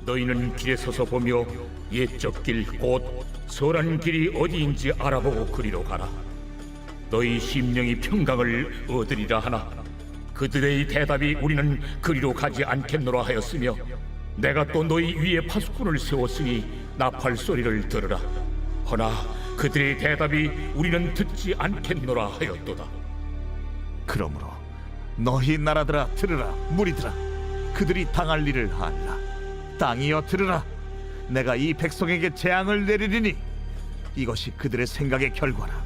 너희는 길에 서서 보며 옛적 길 곧 선한 길이 어디인지 알아보고 그리로 가라. 너희 심령이 평강을 얻으리라 하나 그들의 대답이 우리는 그리로 가지 않겠노라 하였으며 내가 또 너희 위에 파수꾼을 세웠으니 나팔 소리를 들으라. 허나 그들의 대답이 우리는 듣지 않겠노라 하였도다. 그러므로 너희 나라들아 들으라. 무리들아 그들이 당할 일을 알라. 땅이여 들으라. 내가 이 백성에게 재앙을 내리리니 이것이 그들의 생각의 결과라.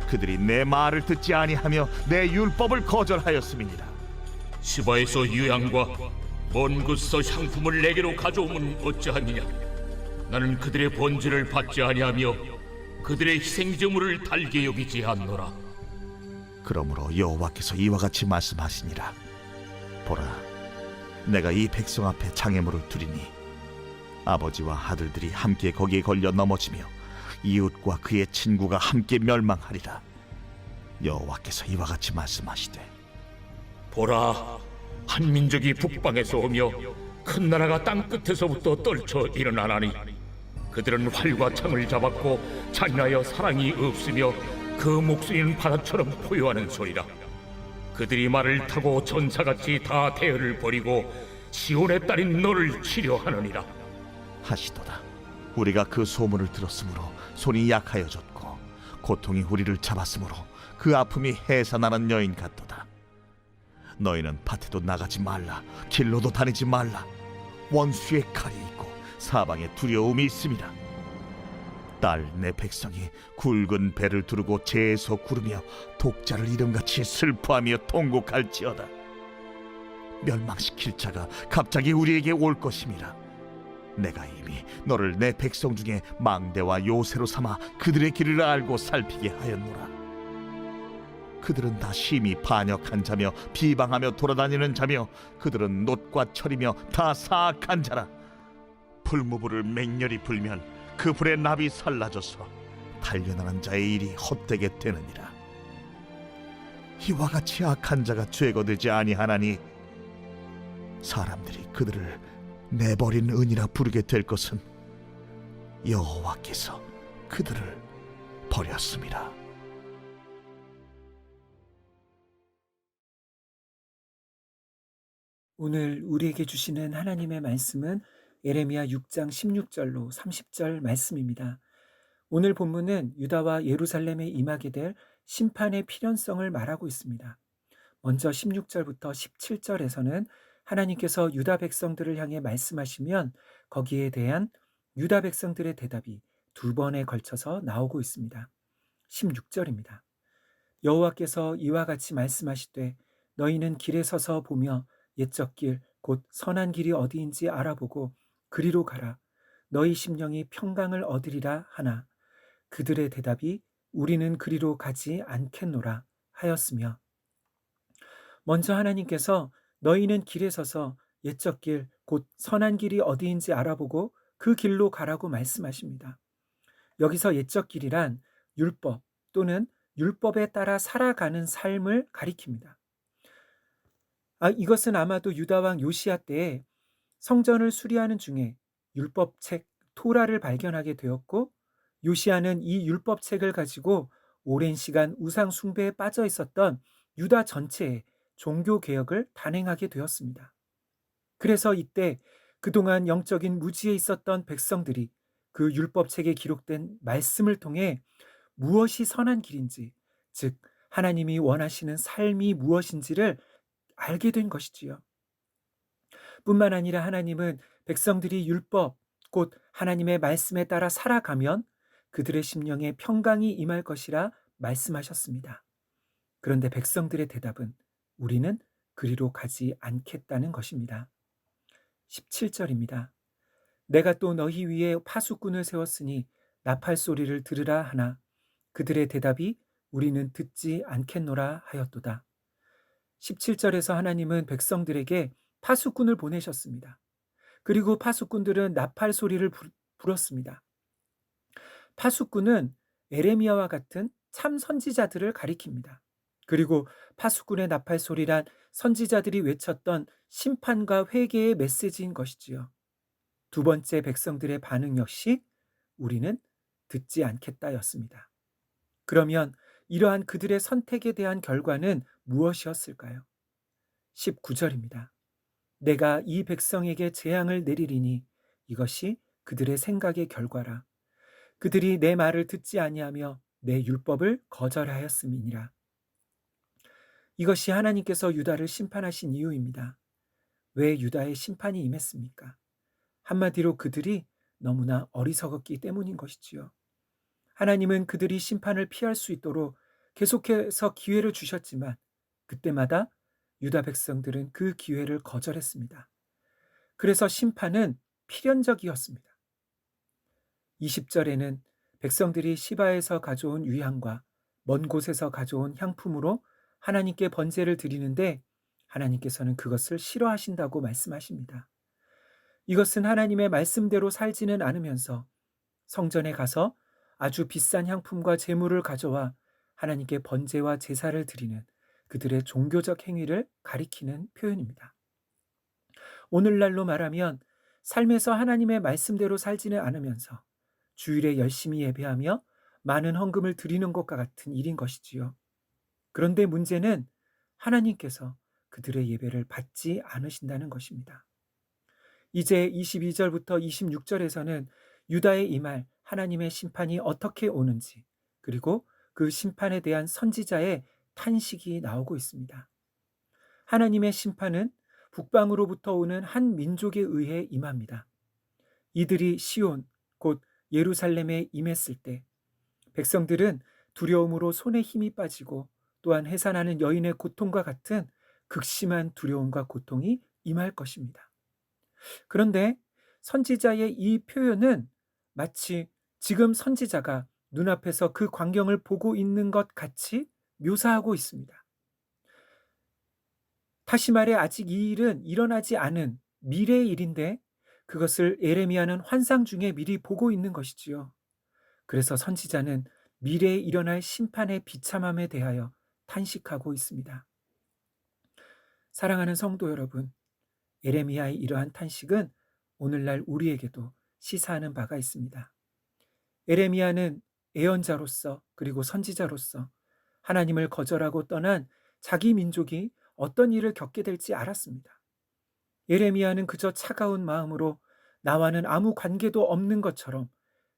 그들이 내 말을 듣지 아니하며 내 율법을 거절하였음이니라. 시바에서 유향과 먼 곳에서 향품을 내게로 가져오면 어찌하느냐. 나는 그들의 번제를 받지 아니하며 그들의 희생제물을 달게 여기지 않노라. 그러므로 여호와께서 이와 같이 말씀하시니라. 보라, 내가 이 백성 앞에 장애물을 두리니 아버지와 아들들이 함께 거기에 걸려 넘어지며 이웃과 그의 친구가 함께 멸망하리라. 여호와께서 이와 같이 말씀하시되, 보라, 한 민족이 북방에서 오며 큰 나라가 땅 끝에서부터 떨쳐 일어나나니 그들은 활과 창을 잡았고 잔인하여 사랑이 없으며 그 목소리는 바다처럼 포효하는 소리라. 그들이 말을 타고 전사같이 다 대열을 벌이고 시온의 딸인 너를 치려하느니라 하시도다. 우리가 그 소문을 들었으므로 손이 약하여졌고 고통이 우리를 잡았으므로 그 아픔이 해산하는 여인 같도다. 너희는 밭에도 나가지 말라. 길로도 다니지 말라. 원수의 칼이 있고 사방에 두려움이 있습니다. 딸 내 백성이 굵은 배를 두르고 재에서 구르며 독자를 이름같이 슬퍼하며 통곡할지어다. 멸망시킬 자가 갑자기 우리에게 올 것임이라. 내가 이미 너를 내 백성 중에 망대와 요새로 삼아 그들의 길을 알고 살피게 하였노라. 그들은 다 심히 반역한 자며 비방하며 돌아다니는 자며 그들은 놋과 철이며 다 사악한 자라. 풀무불을 맹렬히 불면 그 불에 납이 살라져서 단련하는 자의 일이 헛되게 되느니라. 이와 같이 악한 자가 죄거되지 아니하나니 사람들이 그들을 내버린 은이라 부르게 될 것은 여호와께서 그들을 버렸습니다. 오늘 우리에게 주시는 하나님의 말씀은 예레미야 6장 16절로 30절 말씀입니다. 오늘 본문은 유다와 예루살렘에 임하게 될 심판의 필연성을 말하고 있습니다. 먼저 16절부터 17절에서는 하나님께서 유다 백성들을 향해 말씀하시면 거기에 대한 유다 백성들의 대답이 두 번에 걸쳐서 나오고 있습니다. 16절입니다. 여호와께서 이와 같이 말씀하시되 너희는 길에 서서 보며 옛적 길 곧 선한 길이 어디인지 알아보고 그리로 가라. 너희 심령이 평강을 얻으리라 하나 그들의 대답이 우리는 그리로 가지 않겠노라 하였으며, 먼저 하나님께서 너희는 길에 서서 옛적 길 곧 선한 길이 어디인지 알아보고 그 길로 가라고 말씀하십니다. 여기서 옛적 길이란 율법 또는 율법에 따라 살아가는 삶을 가리킵니다. 이것은 아마도 유다 왕 요시야 때에 성전을 수리하는 중에 율법책 토라를 발견하게 되었고, 요시야는 이 율법책을 가지고 오랜 시간 우상 숭배에 빠져 있었던 유다 전체의 종교 개혁을 단행하게 되었습니다. 그래서 이때 그동안 영적인 무지에 있었던 백성들이 그 율법책에 기록된 말씀을 통해 무엇이 선한 길인지, 즉 하나님이 원하시는 삶이 무엇인지를 알게 된 것이지요. 뿐만 아니라 하나님은 백성들이 율법, 곧 하나님의 말씀에 따라 살아가면 그들의 심령에 평강이 임할 것이라 말씀하셨습니다. 그런데 백성들의 대답은 우리는 그리로 가지 않겠다는 것입니다. 17절입니다. 내가 또 너희 위에 파수꾼을 세웠으니 나팔 소리를 들으라 하나 그들의 대답이 우리는 듣지 않겠노라 하였도다. 17절에서 하나님은 백성들에게 파수꾼을 보내셨습니다. 그리고 파수꾼들은 나팔 소리를 불었습니다. 파수꾼은 에레미야와 같은 참 선지자들을 가리킵니다. 그리고 파수꾼의 나팔 소리란 선지자들이 외쳤던 심판과 회개의 메시지인 것이지요. 두 번째 백성들의 반응 역시 우리는 듣지 않겠다였습니다. 그러면 이러한 그들의 선택에 대한 결과는 무엇이었을까요? 19절입니다. 내가 이 백성에게 재앙을 내리리니 이것이 그들의 생각의 결과라. 그들이 내 말을 듣지 아니하며 내 율법을 거절하였음이니라. 이것이 하나님께서 유다를 심판하신 이유입니다. 왜 유다의 심판이 임했습니까? 한마디로 그들이 너무나 어리석었기 때문인 것이지요. 하나님은 그들이 심판을 피할 수 있도록 계속해서 기회를 주셨지만 그때마다 유다 백성들은 그 기회를 거절했습니다. 그래서 심판은 필연적이었습니다. 20절에는 백성들이 시바에서 가져온 위향과 먼 곳에서 가져온 향품으로 하나님께 번제를 드리는데 하나님께서는 그것을 싫어하신다고 말씀하십니다. 이것은 하나님의 말씀대로 살지는 않으면서 성전에 가서 아주 비싼 향품과 제물을 가져와 하나님께 번제와 제사를 드리는 그들의 종교적 행위를 가리키는 표현입니다. 오늘날로 말하면 삶에서 하나님의 말씀대로 살지는 않으면서 주일에 열심히 예배하며 많은 헌금을 드리는 것과 같은 일인 것이지요. 그런데 문제는 하나님께서 그들의 예배를 받지 않으신다는 것입니다. 이제 22절부터 26절에서는 유다의 이 말 하나님의 심판이 어떻게 오는지 그리고 그 심판에 대한 선지자의 탄식이 나오고 있습니다. 하나님의 심판은 북방으로부터 오는 한 민족에 의해 임합니다. 이들이 시온 곧 예루살렘에 임했을 때 백성들은 두려움으로 손에 힘이 빠지고 또한 해산하는 여인의 고통과 같은 극심한 두려움과 고통이 임할 것입니다. 그런데 선지자의 이 표현은 마치 지금 선지자가 눈앞에서 그 광경을 보고 있는 것 같이 묘사하고 있습니다. 다시 말해 아직 이 일은 일어나지 않은 미래의 일인데 그것을 예레미야는 환상 중에 미리 보고 있는 것이지요. 그래서 선지자는 미래에 일어날 심판의 비참함에 대하여 탄식하고 있습니다. 사랑하는 성도 여러분, 예레미야의 이러한 탄식은 오늘날 우리에게도 시사하는 바가 있습니다. 예레미야는 예언자로서 그리고 선지자로서 하나님을 거절하고 떠난 자기 민족이 어떤 일을 겪게 될지 알았습니다. 예레미야는 그저 차가운 마음으로 나와는 아무 관계도 없는 것처럼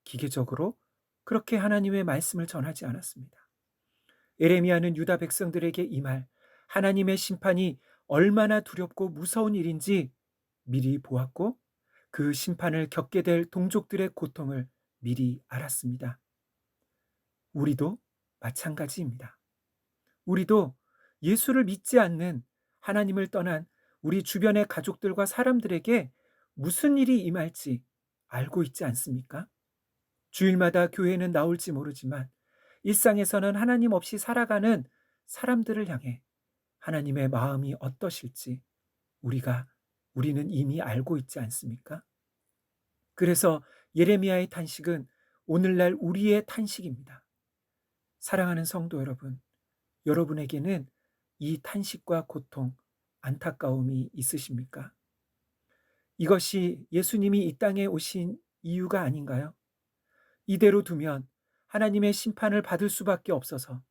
기계적으로 그렇게 하나님의 말씀을 전하지 않았습니다. 예레미야는 유다 백성들에게 이 말, 하나님의 심판이 얼마나 두렵고 무서운 일인지 미리 보았고 그 심판을 겪게 될 동족들의 고통을 미리 알았습니다. 우리도 마찬가지입니다. 우리도 예수를 믿지 않는 하나님을 떠난 우리 주변의 가족들과 사람들에게 무슨 일이 임할지 알고 있지 않습니까? 주일마다 교회는 나올지 모르지만 일상에서는 하나님 없이 살아가는 사람들을 향해 하나님의 마음이 어떠실지 우리는 이미 알고 있지 않습니까? 그래서 예레미야의 탄식은 오늘날 우리의 탄식입니다. 사랑하는 성도 여러분, 여러분에게는 이 탄식과 고통, 안타까움이 있으십니까? 이것이 예수님이 이 땅에 오신 이유가 아닌가요? 이대로 두면 하나님의 심판을 받을 수밖에 없어서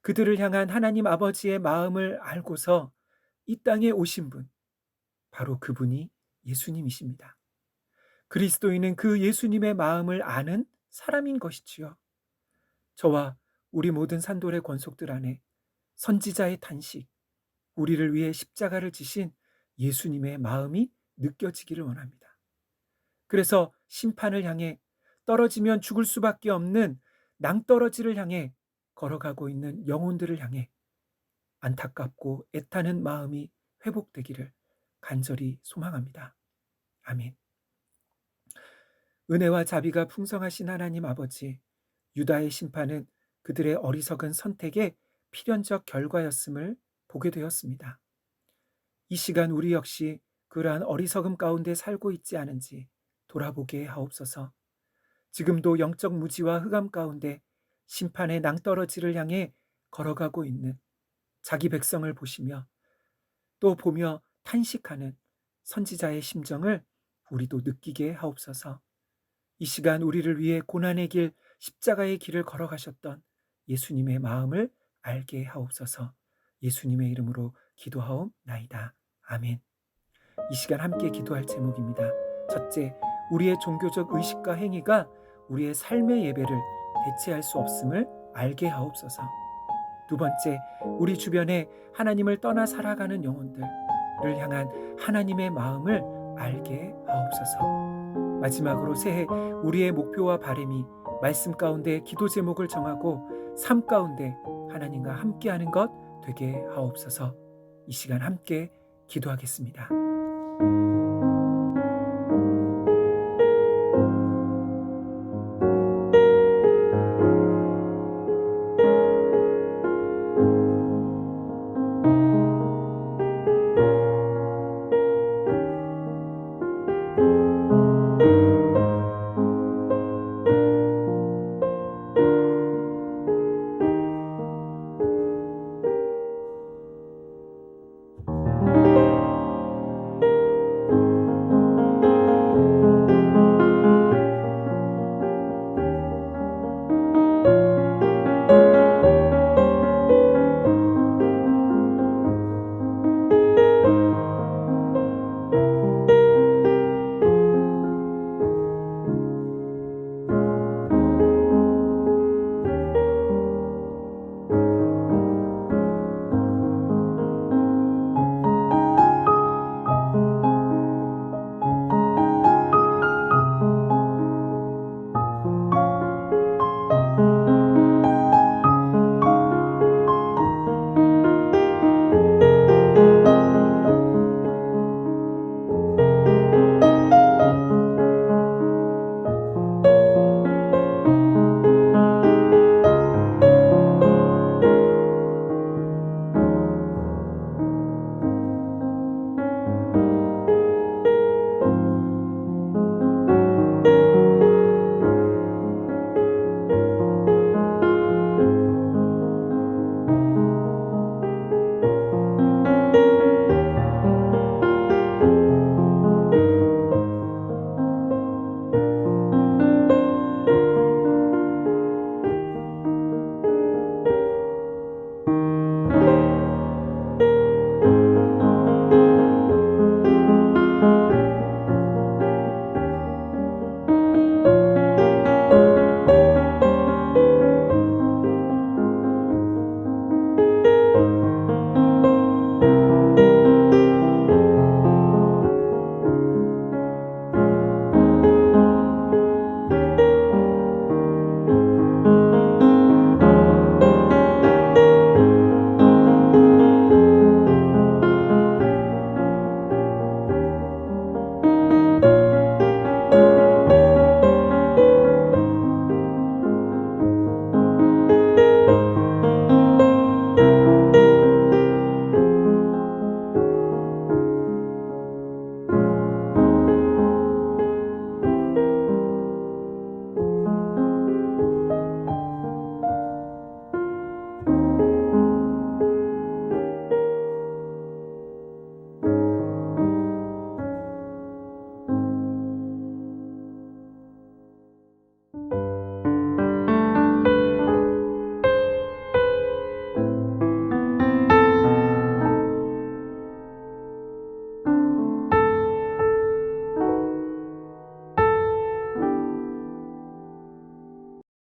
그들을 향한 하나님 아버지의 마음을 알고서 이 땅에 오신 분, 바로 그분이 예수님이십니다. 그리스도인은 그 예수님의 마음을 아는 사람인 것이지요. 저와 우리 모든 산돌의 권속들 안에 선지자의 탄식, 우리를 위해 십자가를 지신 예수님의 마음이 느껴지기를 원합니다. 그래서 심판을 향해 떨어지면 죽을 수밖에 없는 낭떠러지를 향해 걸어가고 있는 영혼들을 향해 안타깝고 애타는 마음이 회복되기를 간절히 소망합니다. 아멘. 은혜와 자비가 풍성하신 하나님 아버지, 유다의 심판은 그들의 어리석은 선택의 필연적 결과였음을 보게 되었습니다. 이 시간 우리 역시 그러한 어리석음 가운데 살고 있지 않은지 돌아보게 하옵소서. 지금도 영적 무지와 흑암 가운데 심판의 낭떠러지를 향해 걸어가고 있는 자기 백성을 보시며 또 보며 탄식하는 선지자의 심정을 우리도 느끼게 하옵소서. 이 시간 우리를 위해 고난의 길, 십자가의 길을 걸어가셨던 예수님의 마음을 알게 하옵소서. 예수님의 이름으로 기도하옵나이다. 아멘. 이 시간 함께 기도할 제목입니다. 첫째, 우리의 종교적 의식과 행위가 우리의 삶의 예배를 대체할 수 없음을 알게 하옵소서. 두 번째, 우리 주변에 하나님을 떠나 살아가는 영혼들을 향한 하나님의 마음을 알게 하옵소서. 마지막으로 새해 우리의 목표와 바람이 말씀 가운데 기도 제목을 정하고 삶 가운데 하나님과 함께하는 것 되게 하옵소서. 이 시간 함께 기도하겠습니다.